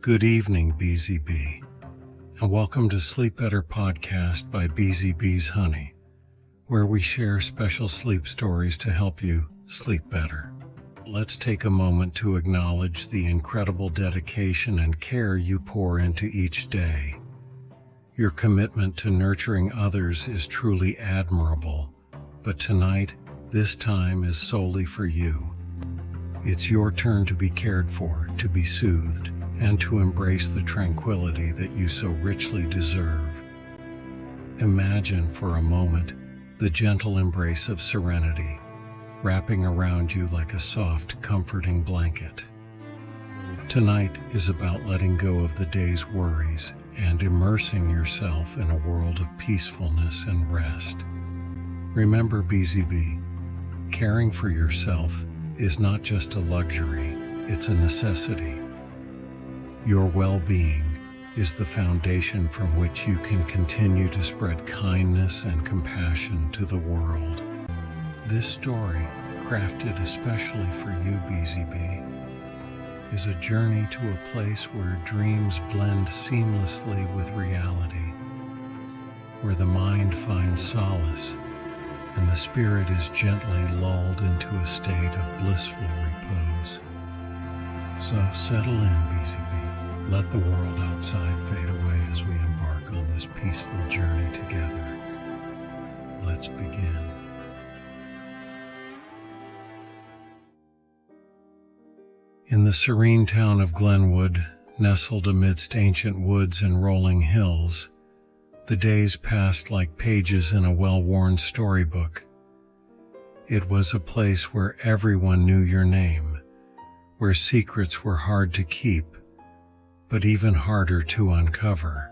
Good evening, Beezy Bee, and welcome to Sleep Better Podcast by Beezy Bee's Honey, where we share special sleep stories to help you sleep better. Let's take a moment to acknowledge the incredible dedication and care you pour into each day. Your commitment to nurturing others is truly admirable, but tonight, this time is solely for you. It's your turn to be cared for, to be soothed, and to embrace the tranquility that you so richly deserve. Imagine for a moment the gentle embrace of serenity, wrapping around you like a soft, comforting blanket. Tonight is about letting go of the day's worries and immersing yourself in a world of peacefulness and rest. Remember, Beezy Bee, caring for yourself is not just a luxury, it's a necessity. Your well-being is the foundation from which you can continue to spread kindness and compassion to the world. This story, crafted especially for you, Beezy Bee, is a journey to a place where dreams blend seamlessly with reality, where the mind finds solace and the spirit is gently lulled into a state of blissful repose. So settle in, Beezy Bee. Let the world outside fade away as we embark on this peaceful journey together. Let's begin. In the serene town of Glenwood, nestled amidst ancient woods and rolling hills, the days passed like pages in a well-worn storybook. It was a place where everyone knew your name, where secrets were hard to keep, but even harder to uncover.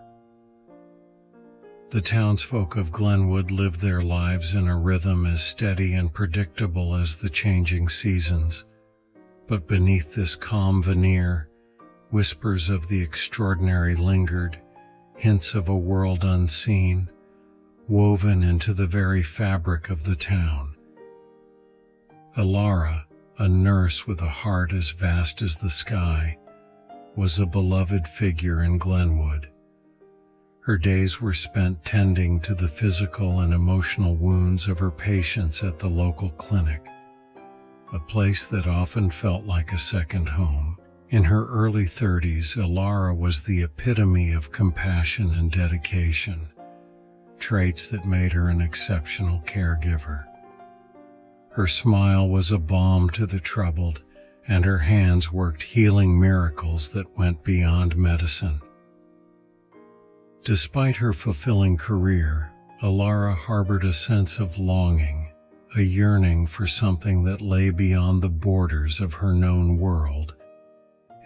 The townsfolk of Glenwood lived their lives in a rhythm as steady and predictable as the changing seasons, but beneath this calm veneer, whispers of the extraordinary lingered, hints of a world unseen, woven into the very fabric of the town. Alara, a nurse with a heart as vast as the sky, was a beloved figure in Glenwood. Her days were spent tending to the physical and emotional wounds of her patients at the local clinic, a place that often felt like a second home. In her early 30s, Alara was the epitome of compassion and dedication, traits that made her an exceptional caregiver. Her smile was a balm to the troubled, and her hands worked healing miracles that went beyond medicine. Despite her fulfilling career, Alara harbored a sense of longing, a yearning for something that lay beyond the borders of her known world.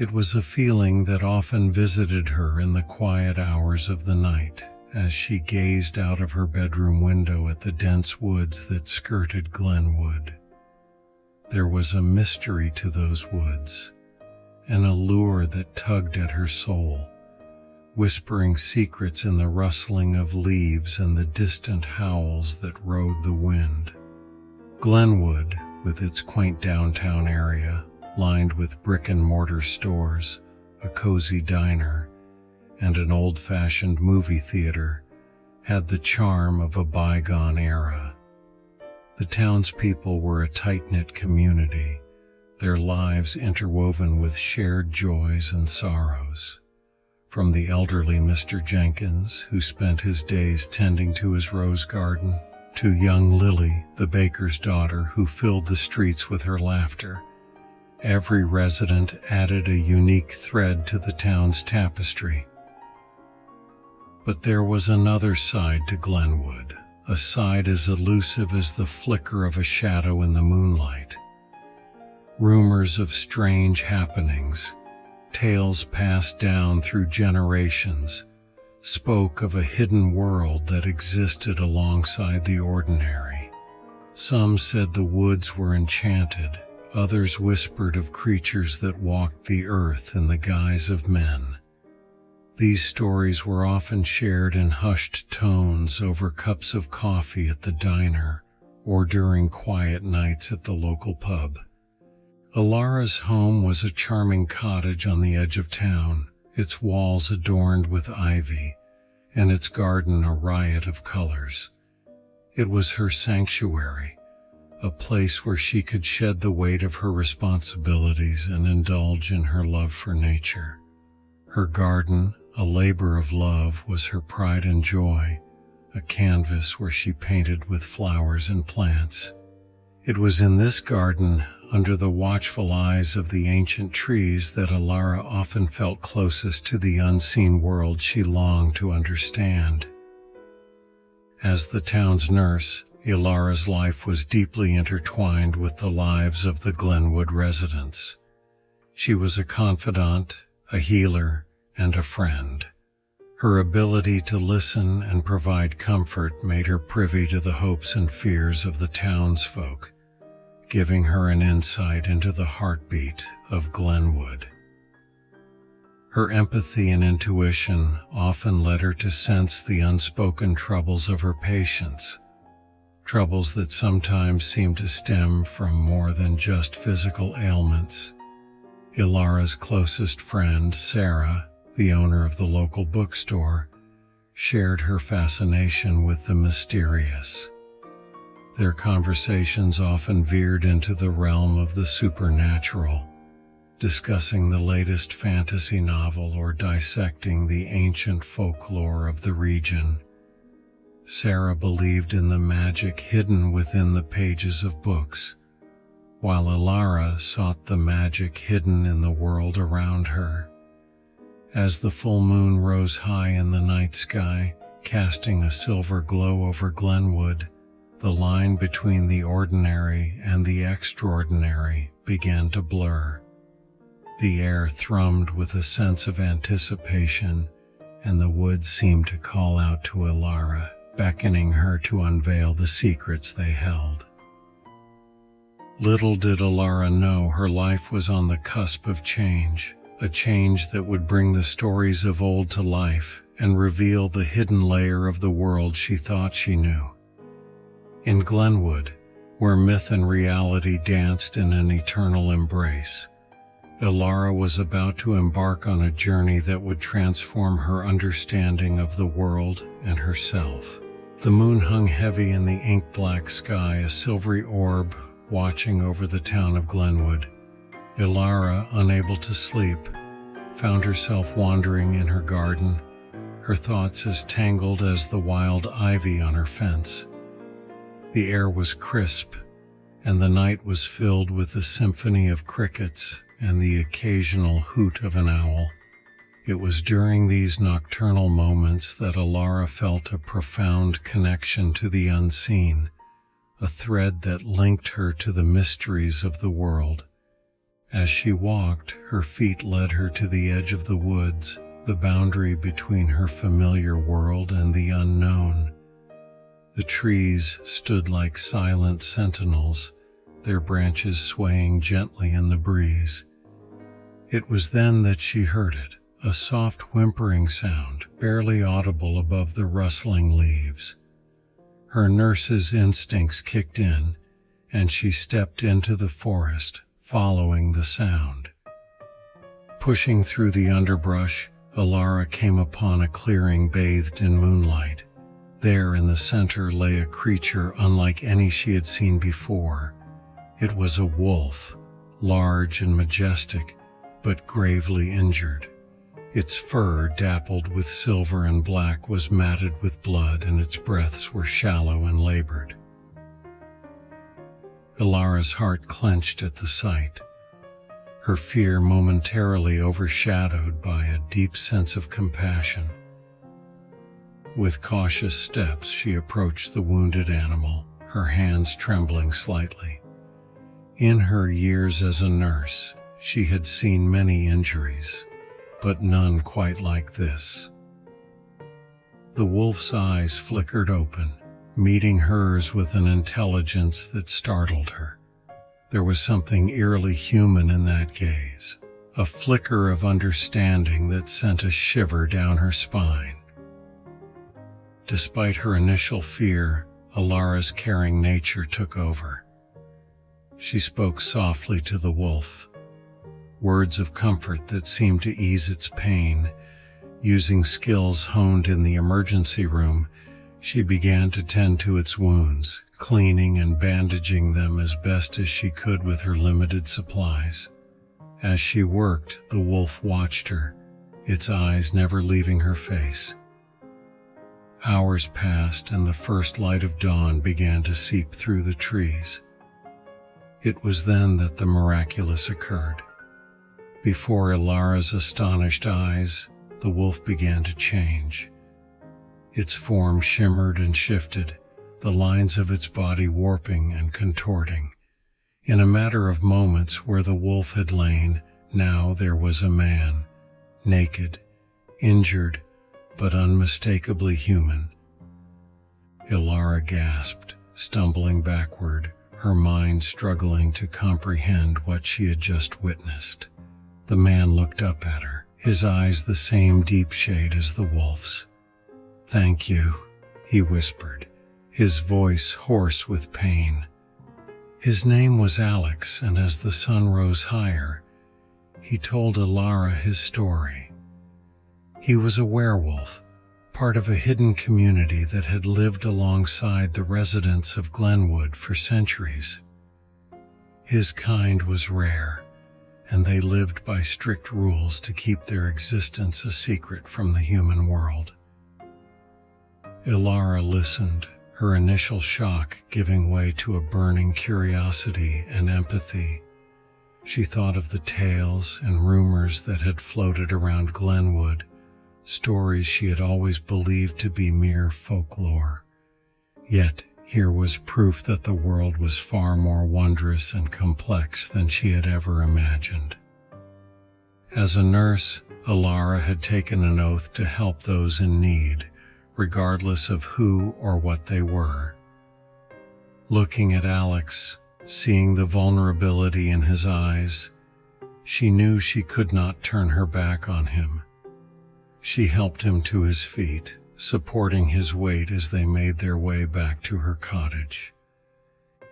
It was a feeling that often visited her in the quiet hours of the night, as she gazed out of her bedroom window at the dense woods that skirted Glenwood. There was a mystery to those woods, an allure that tugged at her soul, whispering secrets in the rustling of leaves and the distant howls that rode the wind. Glenwood, with its quaint downtown area, lined with brick-and-mortar stores, a cozy diner, and an old-fashioned movie theater, had the charm of a bygone era. The townspeople were a tight-knit community, their lives interwoven with shared joys and sorrows. From the elderly Mr. Jenkins, who spent his days tending to his rose garden, to young Lily, the baker's daughter, who filled the streets with her laughter. Every resident added a unique thread to the town's tapestry. But there was another side to Glenwood, a side as elusive as the flicker of a shadow in the moonlight. Rumors of strange happenings, tales passed down through generations, spoke of a hidden world that existed alongside the ordinary. Some said the woods were enchanted, others whispered of creatures that walked the earth in the guise of men. These stories were often shared in hushed tones over cups of coffee at the diner or during quiet nights at the local pub. Alara's home was a charming cottage on the edge of town, its walls adorned with ivy, and its garden a riot of colors. It was her sanctuary, a place where she could shed the weight of her responsibilities and indulge in her love for nature. Her garden, a labor of love, was her pride and joy, a canvas where she painted with flowers and plants. It was in this garden, under the watchful eyes of the ancient trees, that Alara often felt closest to the unseen world she longed to understand. As the town's nurse, Alara's life was deeply intertwined with the lives of the Glenwood residents. She was a confidant, a healer, and a friend. Her ability to listen and provide comfort made her privy to the hopes and fears of the townsfolk, giving her an insight into the heartbeat of Glenwood. Her empathy and intuition often led her to sense the unspoken troubles of her patients, troubles that sometimes seemed to stem from more than just physical ailments. Alara's closest friend, Sarah, the owner of the local bookstore, shared her fascination with the mysterious. Their conversations often veered into the realm of the supernatural, discussing the latest fantasy novel or dissecting the ancient folklore of the region. Sarah believed in the magic hidden within the pages of books, while Alara sought the magic hidden in the world around her. As the full moon rose high in the night sky, casting a silver glow over Glenwood, the line between the ordinary and the extraordinary began to blur. The air thrummed with a sense of anticipation, and the woods seemed to call out to Alara, beckoning her to unveil the secrets they held. Little did Alara know her life was on the cusp of change, a change that would bring the stories of old to life and reveal the hidden layer of the world she thought she knew. In Glenwood, where myth and reality danced in an eternal embrace, Alara was about to embark on a journey that would transform her understanding of the world and herself. The moon hung heavy in the ink-black sky, a silvery orb watching over the town of Glenwood. Alara, unable to sleep, found herself wandering in her garden, her thoughts as tangled as the wild ivy on her fence. The air was crisp, and the night was filled with the symphony of crickets and the occasional hoot of an owl. It was during these nocturnal moments that Alara felt a profound connection to the unseen, a thread that linked her to the mysteries of the world. As she walked, her feet led her to the edge of the woods, the boundary between her familiar world and the unknown. The trees stood like silent sentinels, their branches swaying gently in the breeze. It was then that she heard it, a soft whimpering sound, barely audible above the rustling leaves. Her nurse's instincts kicked in, and she stepped into the forest, following the sound. Pushing through the underbrush, Alara came upon a clearing bathed in moonlight. There in the center lay a creature unlike any she had seen before. It was a wolf, large and majestic, but gravely injured. Its fur, dappled with silver and black, was matted with blood, and its breaths were shallow and labored. Alara's heart clenched at the sight, her fear momentarily overshadowed by a deep sense of compassion. With cautious steps, she approached the wounded animal, her hands trembling slightly. In her years as a nurse, she had seen many injuries, but none quite like this. The wolf's eyes flickered open, meeting hers with an intelligence that startled her. There was something eerily human in that gaze, a flicker of understanding that sent a shiver down her spine. Despite her initial fear, Alara's caring nature took over. She spoke softly to the wolf. words of comfort that seemed to ease its pain. Using skills honed in the emergency room, she began to tend to its wounds, cleaning and bandaging them as best as she could with her limited supplies. As she worked, the wolf watched her, its eyes never leaving her face. Hours passed and the first light of dawn began to seep through the trees. It was then that the miraculous occurred. Before Ilara's astonished eyes, the wolf began to change. Its form shimmered and shifted, the lines of its body warping and contorting. In a matter of moments, where the wolf had lain, now there was a man, naked, injured, but unmistakably human. Ilara gasped, stumbling backward, her mind struggling to comprehend what she had just witnessed. The man looked up at her, his eyes the same deep shade as the wolf's. "Thank you," he whispered, his voice hoarse with pain. His name was Alex, and as the sun rose higher, he told Ilara his story. He was a werewolf, part of a hidden community that had lived alongside the residents of Glenwood for centuries. His kind was rare, and they lived by strict rules to keep their existence a secret from the human world. Ilara listened, her initial shock giving way to a burning curiosity and empathy. She thought of the tales and rumors that had floated around Glenwood, stories she had always believed to be mere folklore. Yet here was proof that the world was far more wondrous and complex than she had ever imagined. As a nurse, Ilara had taken an oath to help those in need, regardless of who or what they were. Looking at Alex, seeing the vulnerability in his eyes, she knew she could not turn her back on him. She helped him to his feet, supporting his weight as they made their way back to her cottage.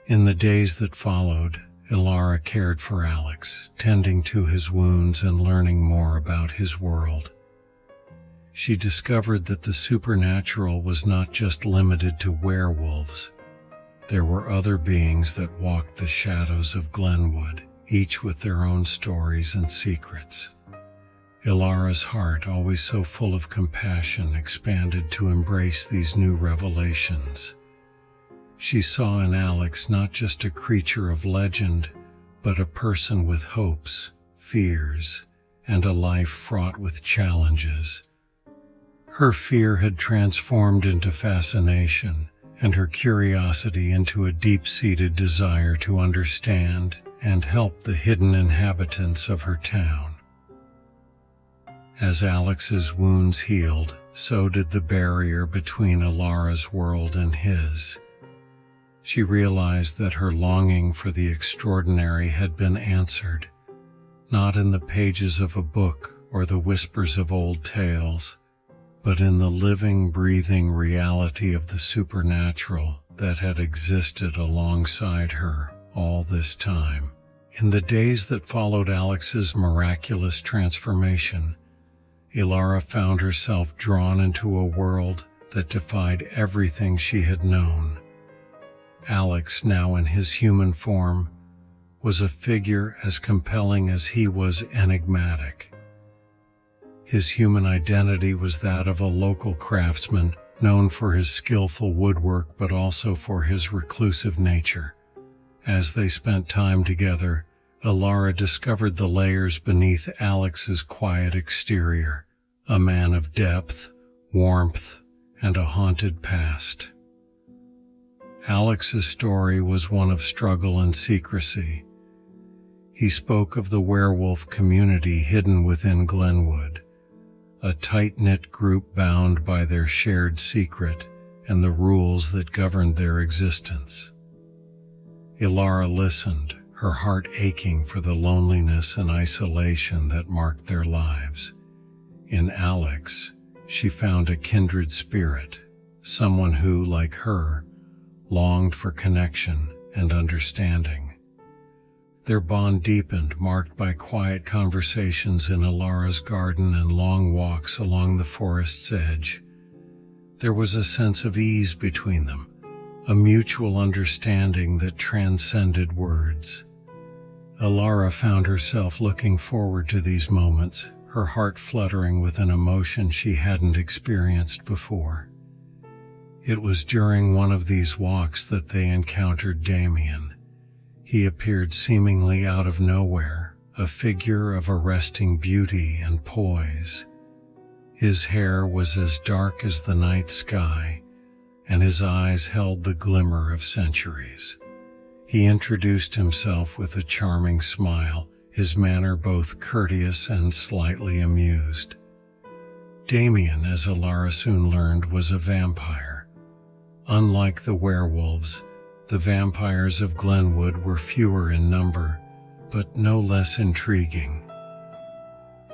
In the days that followed, Ilara cared for Alex, tending to his wounds and learning more about his world. She discovered that the supernatural was not just limited to werewolves. There were other beings that walked the shadows of Glenwood, each with their own stories and secrets. Ilara's heart, always so full of compassion, expanded to embrace these new revelations. She saw in Alex not just a creature of legend, but a person with hopes, fears, and a life fraught with challenges. Her fear had transformed into fascination, and her curiosity into a deep-seated desire to understand and help the hidden inhabitants of her town. As Alex's wounds healed, so did the barrier between Ilara's world and his. She realized that her longing for the extraordinary had been answered, not in the pages of a book or the whispers of old tales, but in the living, breathing reality of the supernatural that had existed alongside her all this time. In the days that followed Alex's miraculous transformation, Ilara found herself drawn into a world that defied everything she had known. Alex, now in his human form, was a figure as compelling as he was enigmatic. His human identity was that of a local craftsman, known for his skillful woodwork but also for his reclusive nature. As they spent time together, Ilara discovered the layers beneath Alex's quiet exterior, a man of depth, warmth, and a haunted past. Alex's story was one of struggle and secrecy. He spoke of the werewolf community hidden within Glenwood, a tight-knit group bound by their shared secret and the rules that governed their existence. Ilara listened, her heart aching for the loneliness and isolation that marked their lives. In Alex, she found a kindred spirit, someone who, like her, longed for connection and understanding. Their bond deepened, marked by quiet conversations in Alara's garden and long walks along the forest's edge. There was a sense of ease between them, a mutual understanding that transcended words. Alara found herself looking forward to these moments, her heart fluttering with an emotion she hadn't experienced before. It was during one of these walks that they encountered Damien. He appeared seemingly out of nowhere, a figure of arresting beauty and poise. His hair was as dark as the night sky, and his eyes held the glimmer of centuries. He introduced himself with a charming smile, his manner both courteous and slightly amused. Damien, as Alara soon learned, was a vampire. Unlike the werewolves, the vampires of Glenwood were fewer in number, but no less intriguing.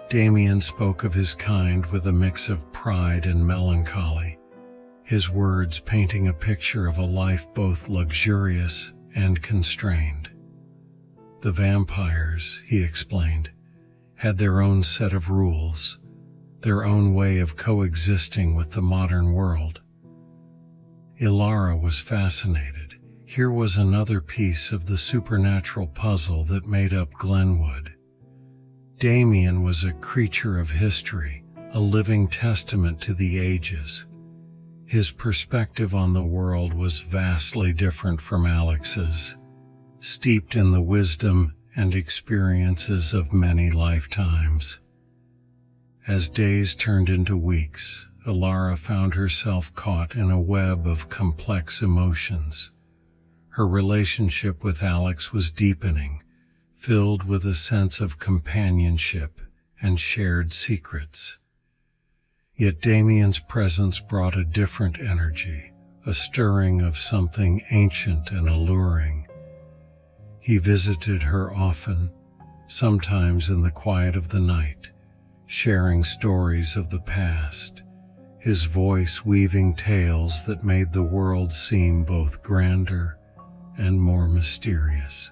Damien spoke of his kind with a mix of pride and melancholy, his words painting a picture of a life both luxurious and constrained. The vampires, he explained, had their own set of rules, their own way of coexisting with the modern world. Alara was fascinated. Here was another piece of the supernatural puzzle that made up Glenwood. Damien was a creature of history, a living testament to the ages. His perspective on the world was vastly different from Alex's, steeped in the wisdom and experiences of many lifetimes. As days turned into weeks, Alara found herself caught in a web of complex emotions. Her relationship with Alex was deepening, filled with a sense of companionship and shared secrets. Yet Damien's presence brought a different energy, a stirring of something ancient and alluring. He visited her often, sometimes in the quiet of the night, sharing stories of the past, his voice weaving tales that made the world seem both grander and more mysterious.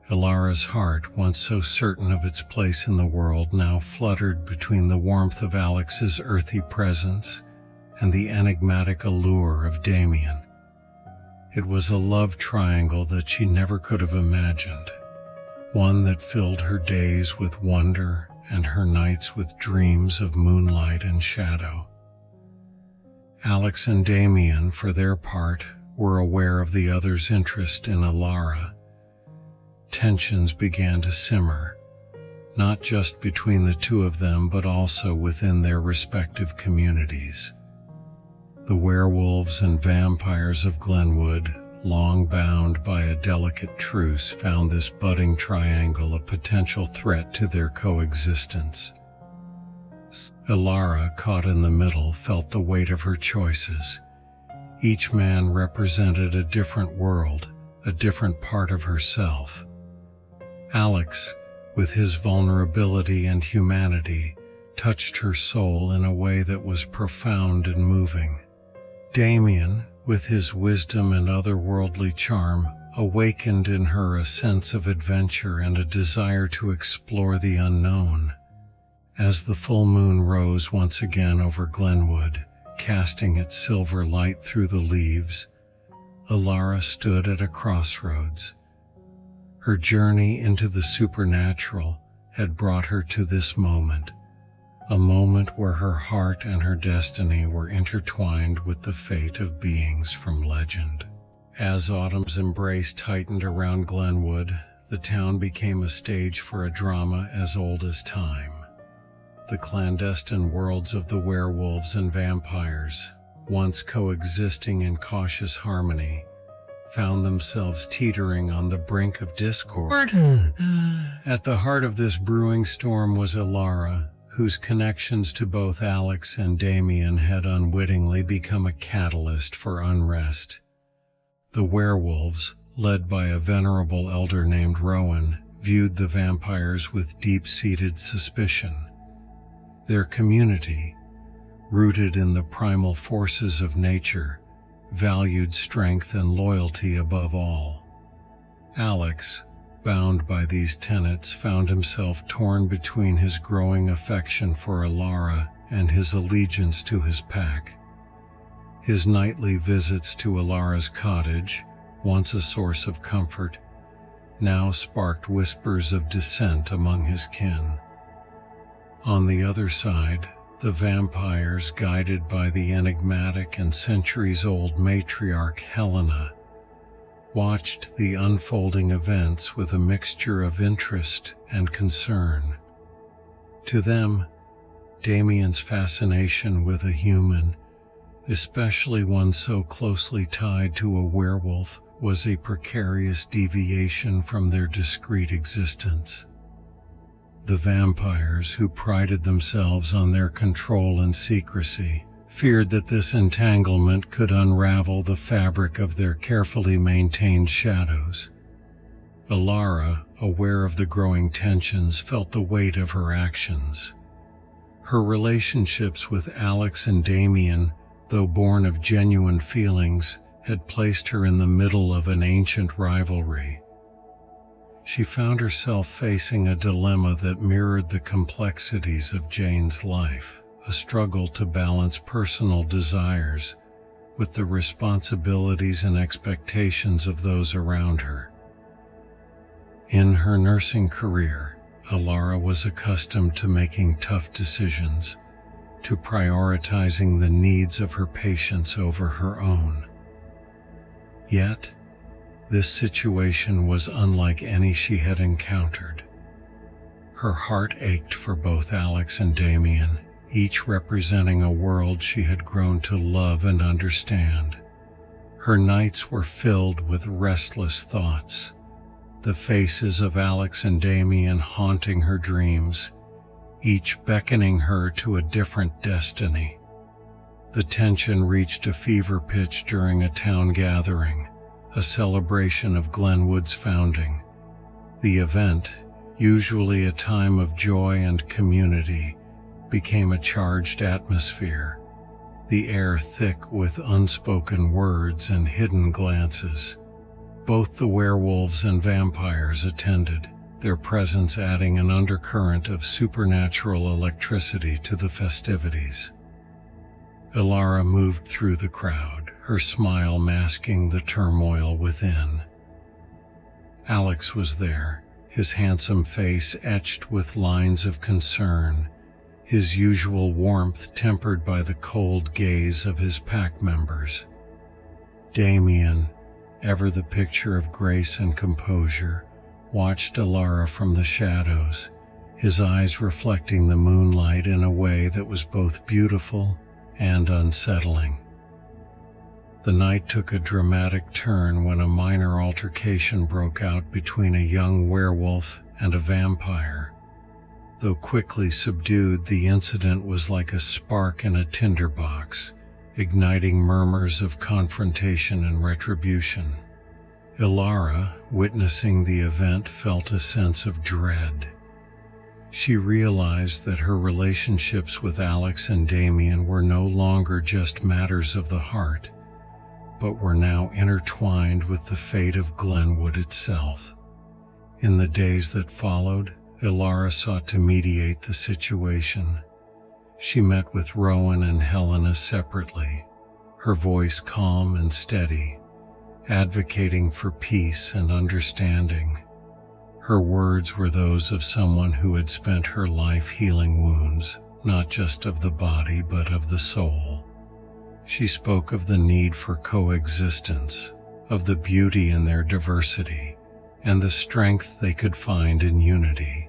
Alara's heart, once so certain of its place in the world, now fluttered between the warmth of Alex's earthy presence and the enigmatic allure of Damien. It was a love triangle that she never could have imagined, one that filled her days with wonder and her nights with dreams of moonlight and shadow. Alex and Damien, for their part, were aware of the other's interest in Alara. Tensions began to simmer, not just between the two of them but also within their respective communities. The werewolves and vampires of Glenwood, long bound by a delicate truce, found this budding triangle a potential threat to their coexistence. Alara, caught in the middle, felt the weight of her choices. Each man represented a different world, a different part of herself. Alex, with his vulnerability and humanity, touched her soul in a way that was profound and moving. Damien, with his wisdom and otherworldly charm, awakened in her a sense of adventure and a desire to explore the unknown. As the full moon rose once again over Glenwood, casting its silver light through the leaves, Alara stood at a crossroads. Her journey into the supernatural had brought her to this moment, a moment where her heart and her destiny were intertwined with the fate of beings from legend. As autumn's embrace tightened around Glenwood, the town became a stage for a drama as old as time. The clandestine worlds of the werewolves and vampires, once coexisting in cautious harmony, found themselves teetering on the brink of discord. At the heart of this brewing storm was Alara, whose connections to both Alex and Damien had unwittingly become a catalyst for unrest. The werewolves, led by a venerable elder named Rowan, viewed the vampires with deep-seated suspicion. Their community, rooted in the primal forces of nature, valued strength and loyalty above all. Alex, bound by these tenets, found himself torn between his growing affection for Alara and his allegiance to his pack. His nightly visits to Alara's cottage, once a source of comfort, now sparked whispers of dissent among his kin. On the other side, the vampires, guided by the enigmatic and centuries-old matriarch Helena, watched the unfolding events with a mixture of interest and concern. To them, Damien's fascination with a human, especially one so closely tied to a werewolf, was a precarious deviation from their discrete existence. The vampires, who prided themselves on their control and secrecy, feared that this entanglement could unravel the fabric of their carefully maintained shadows. Alara, aware of the growing tensions, felt the weight of her actions. Her relationships with Alex and Damien, though born of genuine feelings, had placed her in the middle of an ancient rivalry. She found herself facing a dilemma that mirrored the complexities of Jane's life, a struggle to balance personal desires with the responsibilities and expectations of those around her. In her nursing career, Alara was accustomed to making tough decisions, to prioritizing the needs of her patients over her own. Yet, this situation was unlike any she had encountered. Her heart ached for both Alex and Damien, each representing a world she had grown to love and understand. Her nights were filled with restless thoughts, the faces of Alex and Damien haunting her dreams, each beckoning her to a different destiny. The tension reached a fever pitch during a town gathering, a celebration of Glenwood's founding. The event, usually a time of joy and community, became a charged atmosphere, the air thick with unspoken words and hidden glances. Both the werewolves and vampires attended, their presence adding an undercurrent of supernatural electricity to the festivities. Alara moved through the crowd, her smile masking the turmoil within. Alex was there, his handsome face etched with lines of concern, his usual warmth tempered by the cold gaze of his pack members. Damien, ever the picture of grace and composure, watched Alara from the shadows, his eyes reflecting the moonlight in a way that was both beautiful and unsettling. The night took a dramatic turn when a minor altercation broke out between a young werewolf and a vampire. Though quickly subdued, the incident was like a spark in a tinderbox, igniting murmurs of confrontation and retribution. Alara, witnessing the event, felt a sense of dread. She realized that her relationships with Alex and Damien were no longer just matters of the heart, but were now intertwined with the fate of Glenwood itself. In the days that followed, Alara sought to mediate the situation. She met with Rowan and Helena separately, her voice calm and steady, advocating for peace and understanding. Her words were those of someone who had spent her life healing wounds, not just of the body but of the soul. She spoke of the need for coexistence, of the beauty in their diversity, and the strength they could find in unity.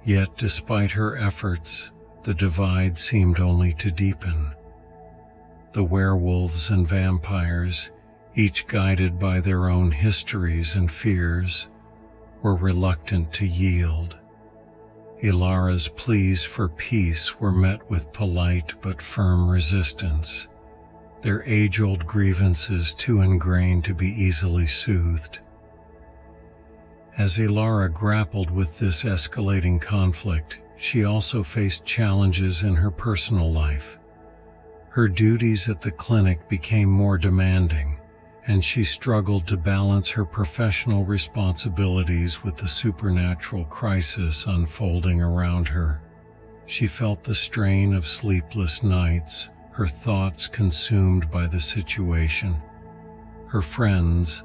Yet, despite her efforts, the divide seemed only to deepen. The werewolves and vampires, each guided by their own histories and fears, were reluctant to yield. Alara's pleas for peace were met with polite but firm resistance, their age-old grievances too ingrained to be easily soothed. As Alara grappled with this escalating conflict, she also faced challenges in her personal life. Her duties at the clinic became more demanding, and she struggled to balance her professional responsibilities with the supernatural crisis unfolding around her. She felt the strain of sleepless nights, her thoughts consumed by the situation. Her friends,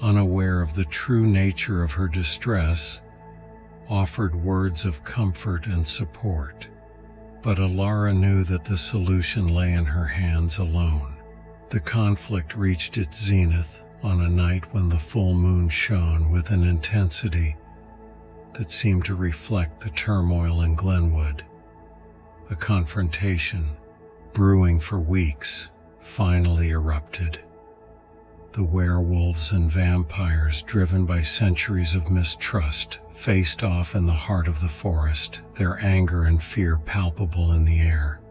unaware of the true nature of her distress, offered words of comfort and support. But Alara knew that the solution lay in her hands alone. The conflict reached its zenith on a night when the full moon shone with an intensity that seemed to reflect the turmoil in Glenwood. A confrontation, brewing for weeks, finally erupted. The werewolves and vampires, driven by centuries of mistrust, faced off in the heart of the forest, their anger and fear palpable in the air.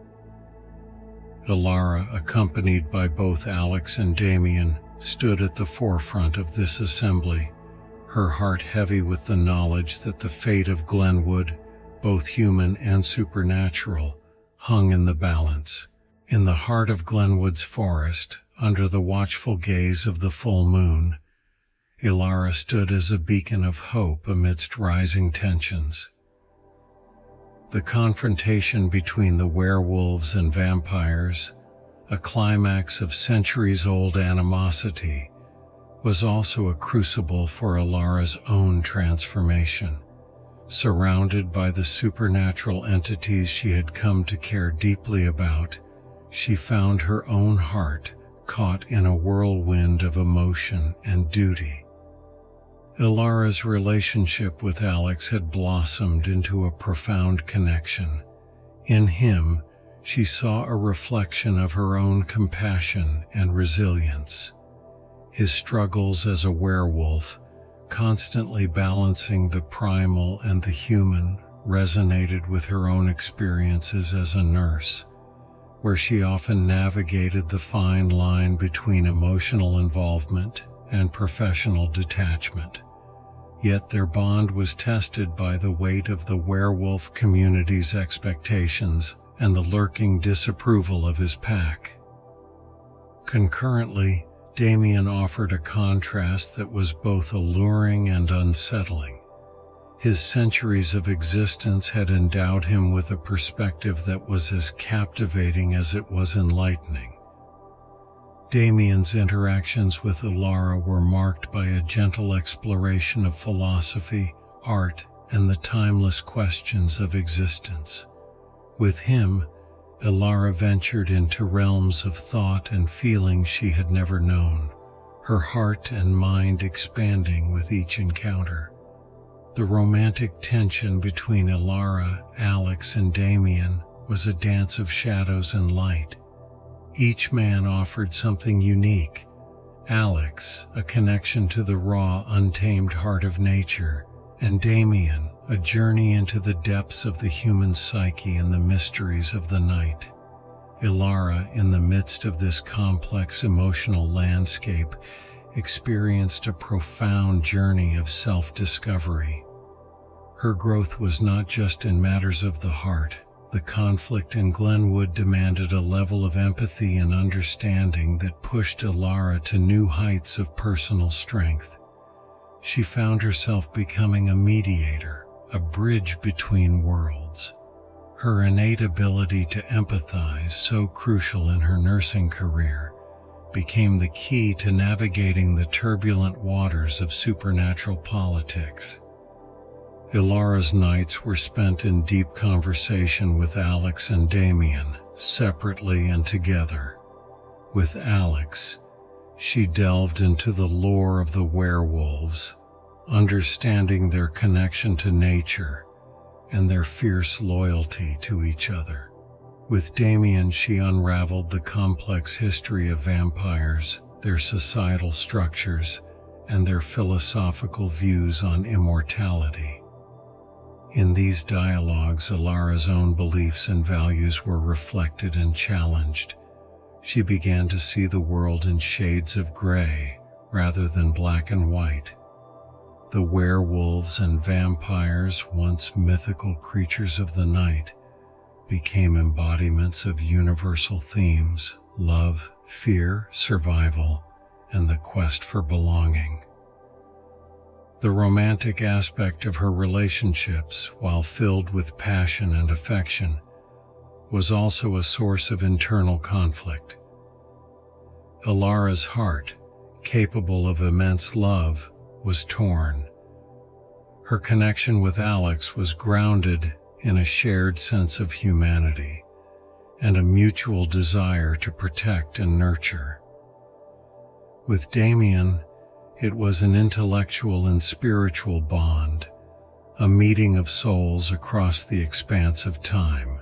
Alara, accompanied by both Alex and Damien, stood at the forefront of this assembly, her heart heavy with the knowledge that the fate of Glenwood, both human and supernatural, hung in the balance. In the heart of Glenwood's forest, under the watchful gaze of the full moon, Alara stood as a beacon of hope amidst rising tensions. The confrontation between the werewolves and vampires, a climax of centuries-old animosity, was also a crucible for Alara's own transformation. Surrounded by the supernatural entities she had come to care deeply about, she found her own heart caught in a whirlwind of emotion and duty. Alara's relationship with Alex had blossomed into a profound connection. In him, she saw a reflection of her own compassion and resilience. His struggles as a werewolf, constantly balancing the primal and the human, resonated with her own experiences as a nurse, where she often navigated the fine line between emotional involvement and professional detachment. Yet their bond was tested by the weight of the werewolf community's expectations and the lurking disapproval of his pack. Concurrently, Damien offered a contrast that was both alluring and unsettling. His centuries of existence had endowed him with a perspective that was as captivating as it was enlightening. Damien's interactions with Alara were marked by a gentle exploration of philosophy, art, and the timeless questions of existence. With him, Alara ventured into realms of thought and feeling she had never known, her heart and mind expanding with each encounter. The romantic tension between Alara, Alex, and Damien was a dance of shadows and light. Each man offered something unique. Alex, a connection to the raw, untamed heart of nature, and Damien, a journey into the depths of the human psyche and the mysteries of the night. Alara, in the midst of this complex emotional landscape, experienced a profound journey of self-discovery. Her growth was not just in matters of the heart. The conflict in Glenwood demanded a level of empathy and understanding that pushed Alara to new heights of personal strength. She found herself becoming a mediator, a bridge between worlds. Her innate ability to empathize, so crucial in her nursing career, became the key to navigating the turbulent waters of supernatural politics. Alara's nights were spent in deep conversation with Alex and Damien, separately and together. With Alex, she delved into the lore of the werewolves, understanding their connection to nature and their fierce loyalty to each other. With Damien, she unraveled the complex history of vampires, their societal structures, and their philosophical views on immortality. In these dialogues, Alara's own beliefs and values were reflected and challenged. She began to see the world in shades of gray rather than black and white. The werewolves and vampires, once mythical creatures of the night, became embodiments of universal themes: love, fear, survival, and the quest for belonging. The romantic aspect of her relationships, while filled with passion and affection, was also a source of internal conflict. Ilara's heart, capable of immense love, was torn. Her connection with Alex was grounded in a shared sense of humanity and a mutual desire to protect and nurture. With Damien, it was an intellectual and spiritual bond, a meeting of souls across the expanse of time.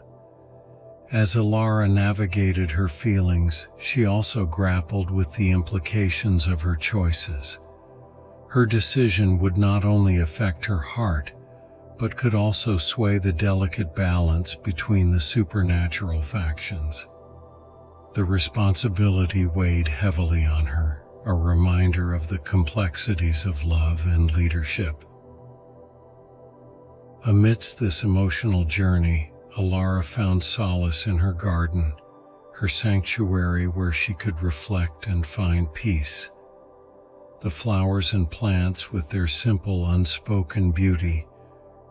As Ilara navigated her feelings, she also grappled with the implications of her choices. Her decision would not only affect her heart, but could also sway the delicate balance between the supernatural factions. The responsibility weighed heavily on her, a reminder of the complexities of love and leadership. Amidst this emotional journey, Ilara found solace in her garden, her sanctuary where she could reflect and find peace. The flowers and plants, with their simple, unspoken beauty,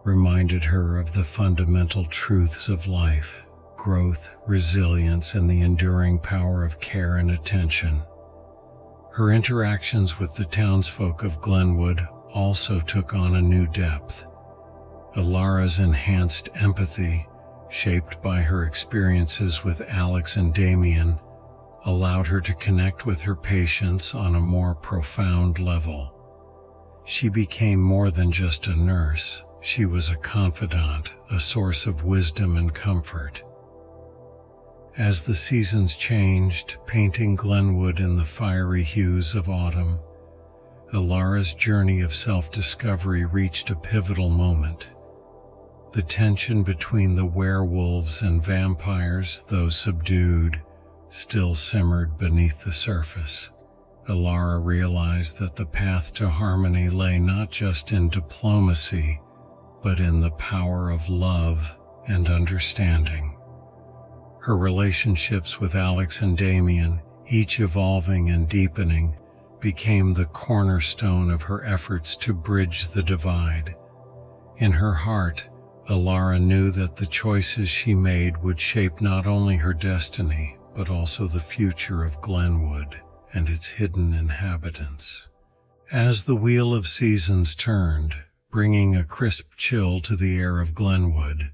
reminded her of the fundamental truths of life: growth, resilience, and the enduring power of care and attention. Her interactions with the townsfolk of Glenwood also took on a new depth. Ilara's enhanced empathy, shaped by her experiences with Alex and Damien, allowed her to connect with her patients on a more profound level. She became more than just a nurse. She was a confidant, a source of wisdom and comfort. As the seasons changed, painting Glenwood in the fiery hues of autumn, Ilara's journey of self-discovery reached a pivotal moment. The tension between the werewolves and vampires, though subdued, still simmered beneath the surface. Ilara realized that the path to harmony lay not just in diplomacy, but in the power of love and understanding. Her relationships with Alex and Damien, each evolving and deepening, became the cornerstone of her efforts to bridge the divide. In her heart, Ilara knew that the choices she made would shape not only her destiny, but also the future of Glenwood and its hidden inhabitants. As the wheel of seasons turned, bringing a crisp chill to the air of Glenwood,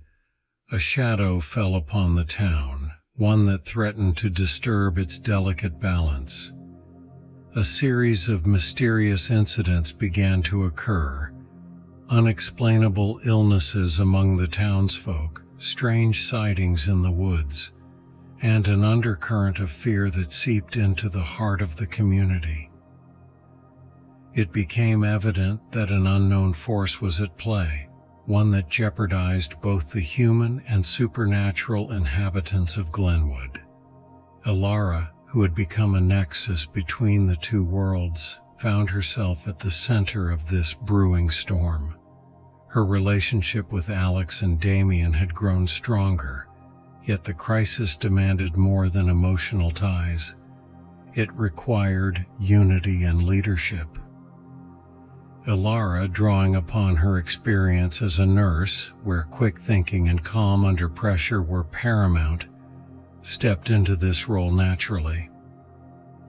a shadow fell upon the town, one that threatened to disturb its delicate balance. A series of mysterious incidents began to occur: unexplainable illnesses among the townsfolk, strange sightings in the woods, and an undercurrent of fear that seeped into the heart of the community. It became evident that an unknown force was at play, one that jeopardized both the human and supernatural inhabitants of Glenwood. Ilara, who had become a nexus between the two worlds, found herself at the center of this brewing storm. Her relationship with Alex and Damien had grown stronger, yet the crisis demanded more than emotional ties. It required unity and leadership. Ilara, drawing upon her experience as a nurse, where quick thinking and calm under pressure were paramount, stepped into this role naturally.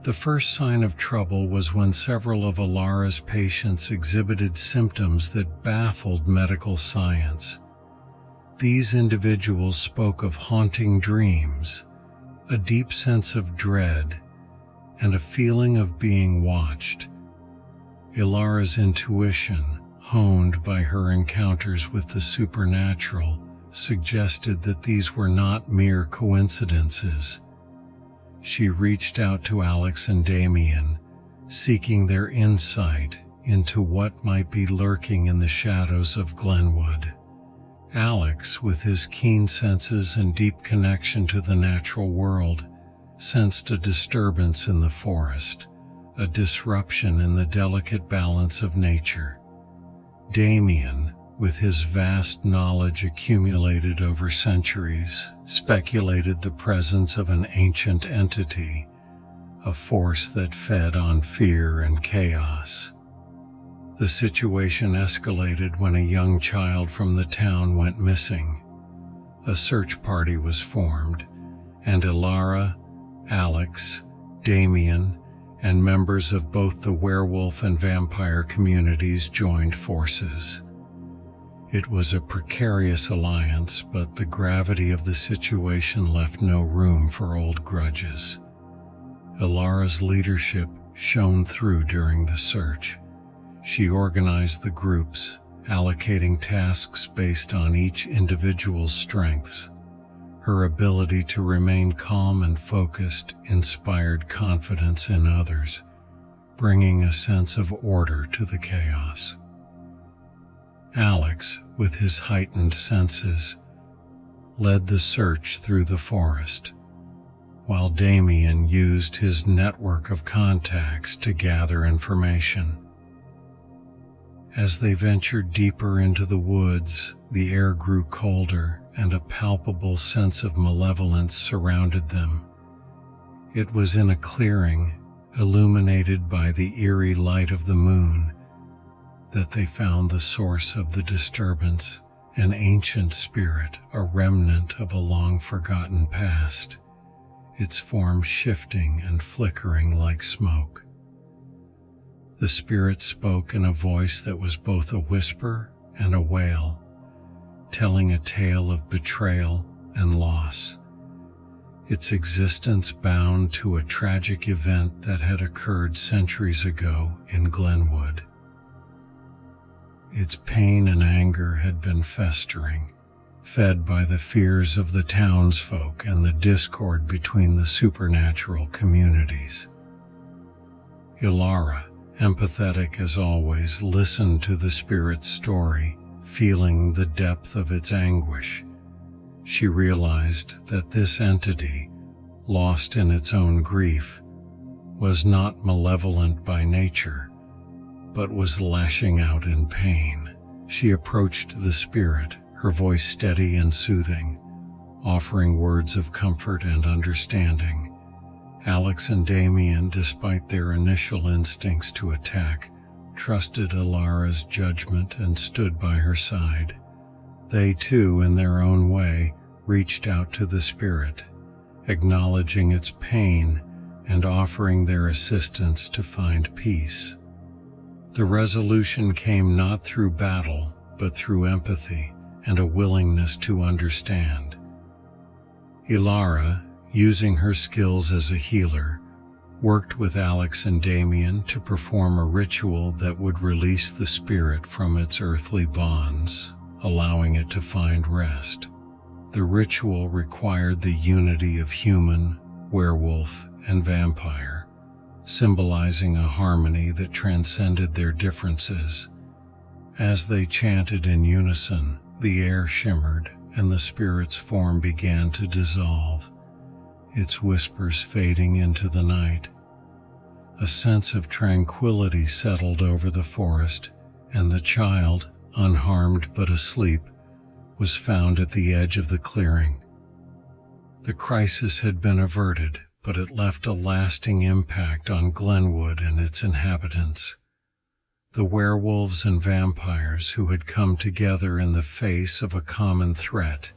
The first sign of trouble was when several of Ilara's patients exhibited symptoms that baffled medical science. These individuals spoke of haunting dreams, a deep sense of dread, and a feeling of being watched. Ilara's intuition, honed by her encounters with the supernatural, suggested that these were not mere coincidences. She reached out to Alex and Damien, seeking their insight into what might be lurking in the shadows of Glenwood. Alex, with his keen senses and deep connection to the natural world, sensed a disturbance in the forest, a disruption in the delicate balance of nature. Damien, with his vast knowledge accumulated over centuries, speculated the presence of an ancient entity, a force that fed on fear and chaos. The situation escalated when a young child from the town went missing. A search party was formed, and Ilara, Alex, Damien, and members of both the werewolf and vampire communities joined forces. It was a precarious alliance, but the gravity of the situation left no room for old grudges. Ilara's leadership shone through during the search. She organized the groups, allocating tasks based on each individual's strengths. Her ability to remain calm and focused inspired confidence in others, bringing a sense of order to the chaos. Alex, with his heightened senses, led the search through the forest, while Damien used his network of contacts to gather information. As they ventured deeper into the woods, the air grew colder and a palpable sense of malevolence surrounded them. It was in a clearing, illuminated by the eerie light of the moon, that they found the source of the disturbance, an ancient spirit, a remnant of a long-forgotten past, its form shifting and flickering like smoke. The spirit spoke in a voice that was both a whisper and a wail, telling a tale of betrayal and loss, its existence bound to a tragic event that had occurred centuries ago in Glenwood. Its pain and anger had been festering, fed by the fears of the townsfolk and the discord between the supernatural communities. Ilara, empathetic as always, listened to the spirit's story, feeling the depth of its anguish. She realized that this entity, lost in its own grief, was not malevolent by nature, but was lashing out in pain. She approached the spirit, her voice steady and soothing, offering words of comfort and understanding. Alex and Damien, despite their initial instincts to attack, trusted Ilara's judgment and stood by her side. They too, in their own way, reached out to the spirit, acknowledging its pain and offering their assistance to find peace. The resolution came not through battle, but through empathy and a willingness to understand. Ilara, using her skills as a healer, worked with Alex and Damien to perform a ritual that would release the spirit from its earthly bonds, allowing it to find rest. The ritual required the unity of human, werewolf, and vampire, symbolizing a harmony that transcended their differences. As they chanted in unison, the air shimmered and the spirit's form began to dissolve, its whispers fading into the night. A sense of tranquility settled over the forest, and the child, unharmed but asleep, was found at the edge of the clearing. The crisis had been averted, but it left a lasting impact on Glenwood and its inhabitants. The werewolves and vampires who had come together in the face of a common threat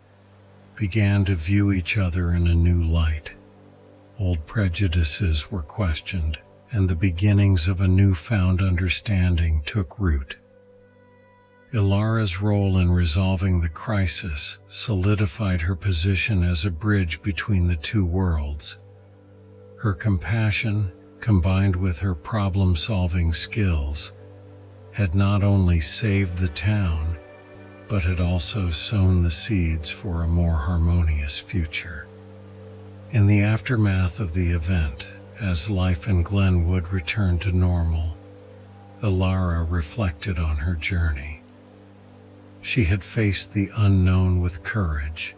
began to view each other in a new light. Old prejudices were questioned, and the beginnings of a newfound understanding took root. Ilara's role in resolving the crisis solidified her position as a bridge between the two worlds. Her compassion, combined with her problem-solving skills, had not only saved the town, but had also sown the seeds for a more harmonious future. In the aftermath of the event, as life in Glenwood returned to normal, Ilara reflected on her journey. She had faced the unknown with courage,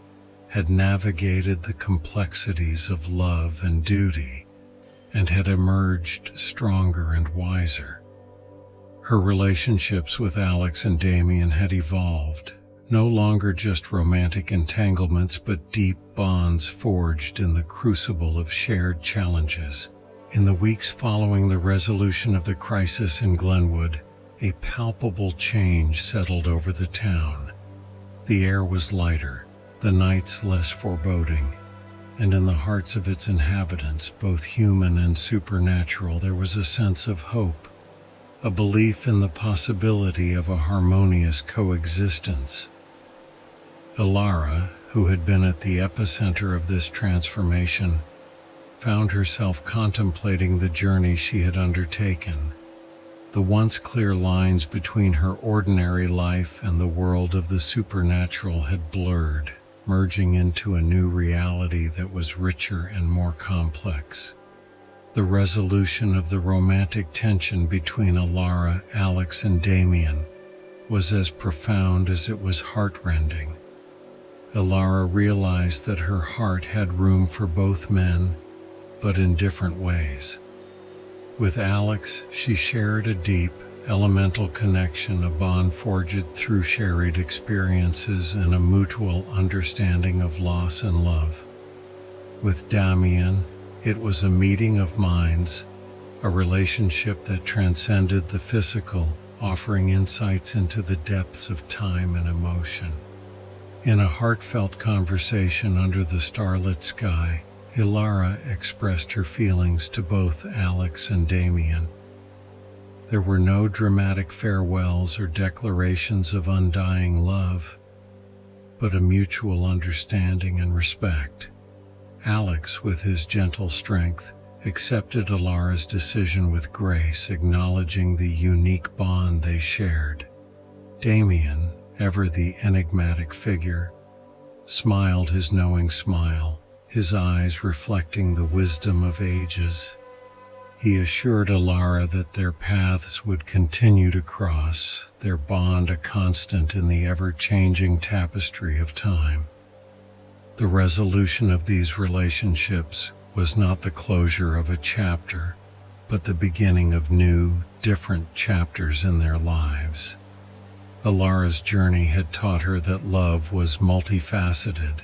had navigated the complexities of love and duty, and had emerged stronger and wiser. Her relationships with Alex and Damien had evolved, no longer just romantic entanglements but deep bonds forged in the crucible of shared challenges. In the weeks following the resolution of the crisis in Glenwood, a palpable change settled over the town. The air was lighter, the nights less foreboding, and in the hearts of its inhabitants, both human and supernatural, there was a sense of hope, a belief in the possibility of a harmonious coexistence. Ilara, who had been at the epicenter of this transformation, found herself contemplating the journey she had undertaken. The once clear lines between her ordinary life and the world of the supernatural had blurred, merging into a new reality that was richer and more complex. The resolution of the romantic tension between Ilara, Alex, and Damien was as profound as it was heartrending. Ilara realized that her heart had room for both men, but in different ways. With Alex, she shared a deep, elemental connection, a bond forged through shared experiences and a mutual understanding of loss and love. With Damien, it was a meeting of minds, a relationship that transcended the physical, offering insights into the depths of time and emotion. In a heartfelt conversation under the starlit sky, Ilara expressed her feelings to both Alex and Damien. There were no dramatic farewells or declarations of undying love, but a mutual understanding and respect. Alex, with his gentle strength, accepted Ilara's decision with grace, acknowledging the unique bond they shared. Damien, ever the enigmatic figure, smiled his knowing smile, his eyes reflecting the wisdom of ages. He assured Ilara that their paths would continue to cross, their bond a constant in the ever-changing tapestry of time. The resolution of these relationships was not the closure of a chapter, but the beginning of new, different chapters in their lives. Ilara's journey had taught her that love was multifaceted,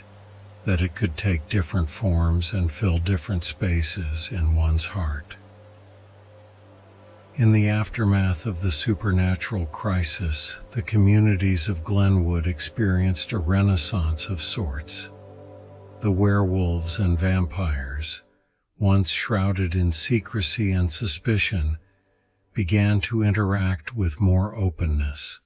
that it could take different forms and fill different spaces in one's heart. In the aftermath of the supernatural crisis, the communities of Glenwood experienced a renaissance of sorts. The werewolves and vampires, once shrouded in secrecy and suspicion, began to interact with more openness.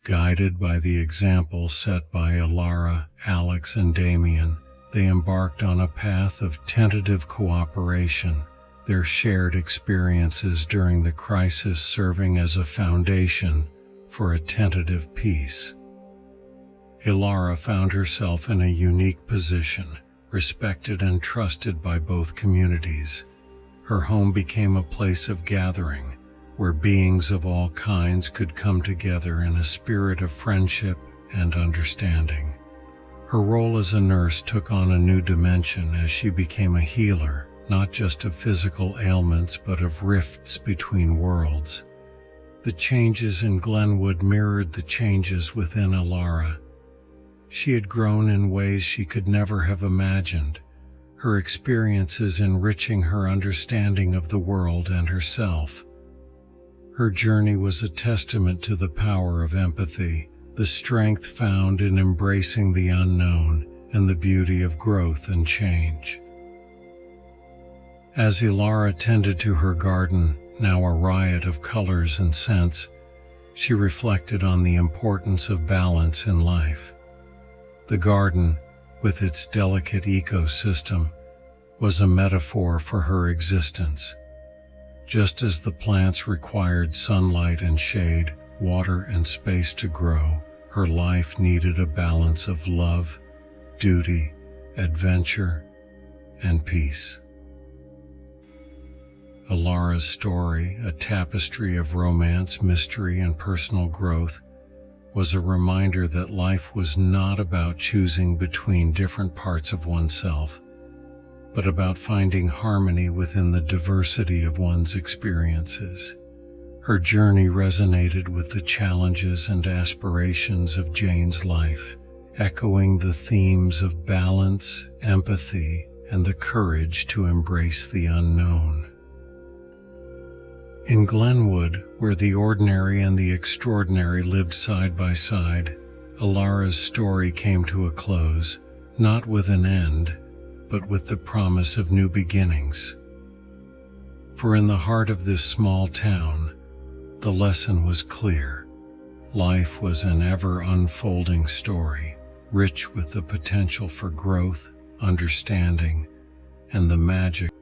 Guided by the example set by Ilara, Alex, and Damien, they embarked on a path of tentative cooperation, their shared experiences during the crisis serving as a foundation for a tentative peace. Ilara found herself in a unique position, respected and trusted by both communities. Her home became a place of gathering, where beings of all kinds could come together in a spirit of friendship and understanding. Her role as a nurse took on a new dimension as she became a healer, not just of physical ailments but of rifts between worlds. The changes in Glenwood mirrored the changes within Ilara. She had grown in ways she could never have imagined, her experiences enriching her understanding of the world and herself. Her journey was a testament to the power of empathy, the strength found in embracing the unknown, and the beauty of growth and change. As Ilara tended to her garden, now a riot of colors and scents, she reflected on the importance of balance in life. The garden, with its delicate ecosystem, was a metaphor for her existence. Just as the plants required sunlight and shade, water and space to grow, her life needed a balance of love, duty, adventure, and peace. Ilara's story, a tapestry of romance, mystery, and personal growth, was a reminder that life was not about choosing between different parts of oneself, but about finding harmony within the diversity of one's experiences. Her journey resonated with the challenges and aspirations of Jane's life, echoing the themes of balance, empathy, and the courage to embrace the unknown. In Glenwood, where the ordinary and the extraordinary lived side by side, Alara's story came to a close, not with an end, but with the promise of new beginnings. For in the heart of this small town, the lesson was clear. Life was an ever-unfolding story, rich with the potential for growth, understanding, and the magic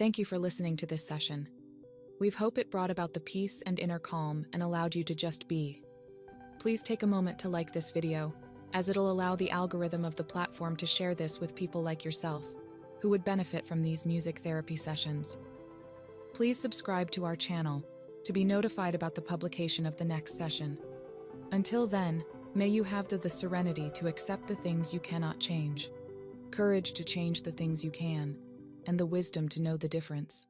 Thank you for listening to this session. We hope it brought about the peace and inner calm and allowed you to just be. Please take a moment to like this video, as it'll allow the algorithm of the platform to share this with people like yourself, who would benefit from these music therapy sessions. Please subscribe to our channel to be notified about the publication of the next session. Until then, may you have the serenity to accept the things you cannot change, courage to change the things you can, and the wisdom to know the difference.